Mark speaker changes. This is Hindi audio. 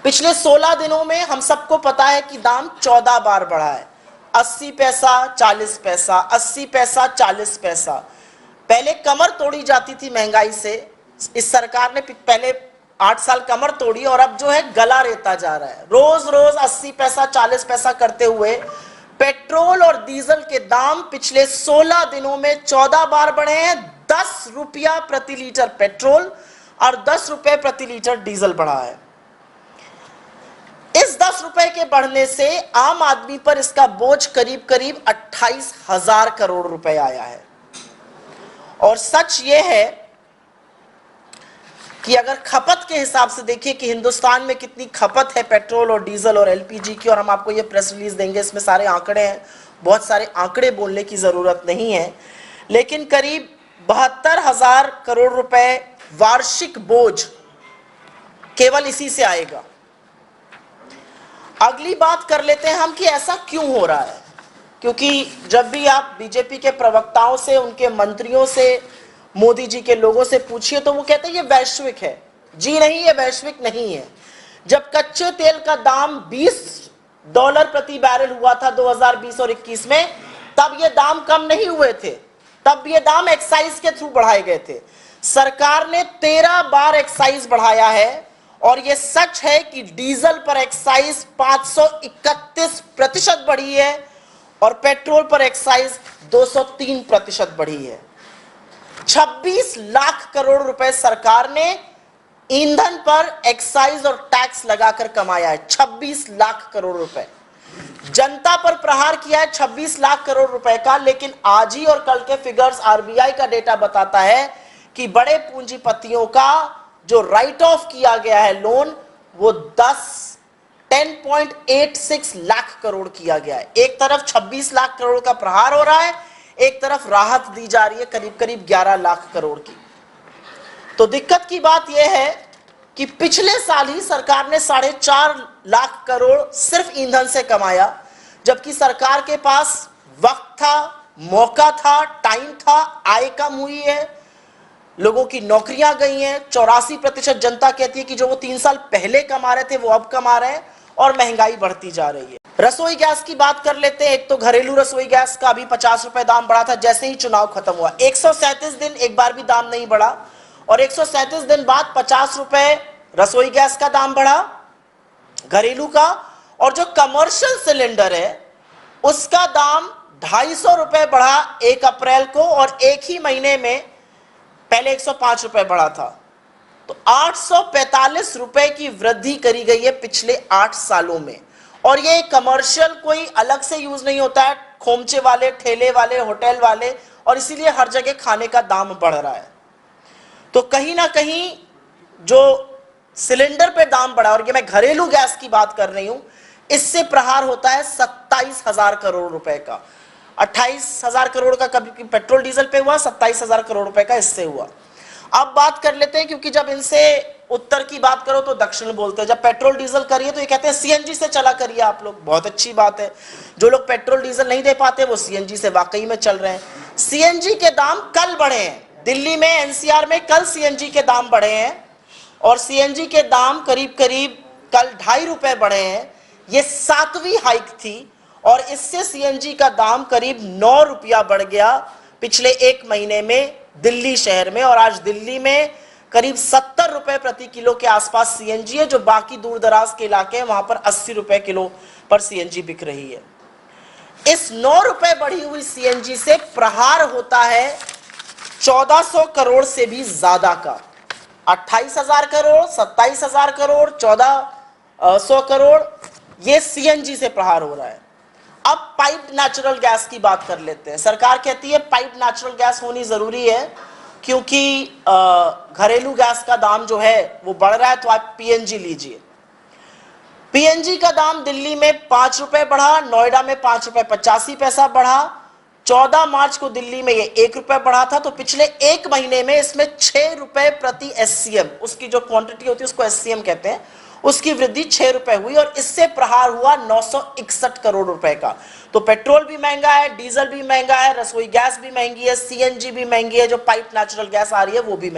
Speaker 1: पिछले 16 दिनों में हम सबको पता है कि दाम 14 बार बढ़ा है। 80 पैसा 40 पैसा, 80 पैसा 40 पैसा। पहले कमर तोड़ी जाती थी महंगाई से, इस सरकार ने पहले 8 साल कमर तोड़ी और अब जो है गला रेता जा रहा है। रोज रोज 80 पैसा 40 पैसा करते हुए पेट्रोल और डीजल के दाम पिछले 16 दिनों में 14 बार बढ़े हैं। 10 रुपया प्रति लीटर पेट्रोल और 10 रुपए प्रति लीटर डीजल बढ़ा है। इस 10 रुपए के बढ़ने से आम आदमी पर इसका बोझ करीब करीब 28,000 करोड़ रुपए आया है। और सच यह है कि अगर खपत के हिसाब से देखिए कि हिंदुस्तान में कितनी खपत है पेट्रोल और डीजल और एलपीजी की, और हम आपको ये प्रेस रिलीज देंगे, इसमें सारे आंकड़े हैं, बहुत सारे आंकड़े बोलने की जरूरत नहीं है, लेकिन करीब 72,000 करोड़ रुपए वार्षिक बोझ केवल इसी से आएगा। अगली बात कर लेते हैं हम कि ऐसा क्यों हो रहा है, क्योंकि जब भी आप बीजेपी के प्रवक्ताओं से, उनके मंत्रियों से, मोदी जी के लोगों से पूछिए तो वो कहते हैं ये वैश्विक है। जी नहीं, ये वैश्विक नहीं है। जब कच्चे तेल का दाम $20 प्रति बैरल हुआ था 2020 और 21 में, तब ये दाम कम नहीं हुए थे, तब ये दाम एक्साइज के थ्रू बढ़ाए गए थे। सरकार ने 13 बार एक्साइज बढ़ाया है और ये सच है कि डीजल पर एक्साइज 531% बढ़ी है और पेट्रोल पर एक्साइज 203% बढ़ी है। 26 लाख करोड़ रुपए सरकार ने ईंधन पर एक्साइज और टैक्स लगाकर कमाया है। 26 लाख करोड़ रुपए जनता पर प्रहार किया है, 26 लाख करोड़ रुपए का। लेकिन आज ही और कल के फिगर्स, आरबीआई का डेटा बताता है कि बड़े पूंजीपतियों का जो राइट ऑफ किया गया है लोन, वो 10.86 लाख करोड़ किया गया है। एक तरफ 26 लाख करोड़ का प्रहार हो रहा है, एक तरफ राहत दी जा रही है करीब करीब 11 लाख करोड़ की। तो दिक्कत की बात यह है कि पिछले साल ही सरकार ने 4.5 लाख करोड़ सिर्फ ईंधन से कमाया, जबकि सरकार के पास वक्त था, मौका था, टाइम था, आय कम हुई है, लोगों की नौकरियां गई हैं। 84% जनता कहती है कि जो वो 3 साल पहले कमा रहे थे वो अब कमा रहे हैं, और महंगाई बढ़ती जा रही है। रसोई गैस की बात कर लेते हैं। एक तो घरेलू रसोई गैस का अभी 50 रुपए दाम बढ़ा था जैसे ही चुनाव खत्म हुआ। 137 दिन एक बार भी दाम नहीं बढ़ा, और 137 दिन बाद 50 रुपए रसोई गैस का दाम बढ़ा घरेलू का, और जो कमर्शियल सिलेंडर है उसका दाम 250 रुपए बढ़ा 1 अप्रैल को, और एक ही महीने में पहले 105 रुपए बढ़ा था। तो 845 रुपए की वृद्धि करी गई है पिछले 8 सालों में। और ये कमर्शियल कोई अलग से यूज नहीं होता है, खोमचे वाले, ठेले वाले, होटल वाले, और इसीलिए हर जगह खाने का दाम बढ़ रहा है। तो कहीं ना कहीं जो सिलेंडर पे दाम बढ़ा, और ये मैं घरेलू गैस की बात कर रही हूं, इससे प्रहार होता है 27,000 करोड़ रुपए का। 28,000 करोड़ का कभी पेट्रोल डीजल पे हुआ, 27,000 करोड़ रुपए का इससे हुआ। अब बात कर लेते हैं, क्योंकि जब इनसे उत्तर की बात करो तो दक्षिण बोलते हैं। जब पेट्रोल डीजल करिए तो ये कहते हैं सीएनजी से चला करिए आप लोग, बहुत अच्छी बात है। जो लोग पेट्रोल डीजल नहीं दे पाते वो सीएनजी से वाकई में चल रहे हैं। सीएनजी के दाम कल बढ़े हैं, दिल्ली में एनसीआर में कल सीएनजी के दाम बढ़े हैं, और सीएनजी के दाम करीब करीब कल 2.5 रुपए बढ़े हैं। ये 7वीं हाइक थी, और इससे सीएनजी का दाम करीब 9 रुपया बढ़ गया पिछले 1 महीने में दिल्ली शहर में। और आज दिल्ली में करीब 70 रुपए प्रति किलो के आसपास सीएनजी है, जो बाकी दूर दराज के इलाके हैं वहां पर 80 रुपए किलो पर सीएनजी बिक रही है। इस 9 रुपए बढ़ी हुई सीएनजी से प्रहार होता है 1400 करोड़ से भी ज्यादा का। 28,000 करोड़, 27,000 करोड़, 1400 करोड़, ये सीएनजी से प्रहार हो रहा है। अब पाइप नेचुरल गैस की बात कर लेते हैं। सरकार कहती है पाइप नेचुरल गैस होनी जरूरी है, क्योंकि घरेलू गैस का दाम जो है वो बढ़ रहा है, तो आप पीएनजी लीजिए। पीएनजी का दाम दिल्ली में 5 रुपए बढ़ा, नोएडा में 5 रुपए 85 पैसा बढ़ा। 14 मार्च को दिल्ली में ये 1 रुपए बढ़ा था। तो पिछले 1 महीने में इसमें 6 रुपए प्रति एससीएम, उसकी जो क्वांटिटी होती है उसको एससीएम कहते हैं, उसकी वृद्धि 6 रुपए हुई, और इससे प्रहार हुआ 961 करोड़ रुपए का। तो पेट्रोल भी महंगा है, डीजल भी महंगा है, रसोई गैस भी महंगी है, सीएनजी भी महंगी है, जो पाइप नेचुरल गैस आ रही है वो भी महंगी है।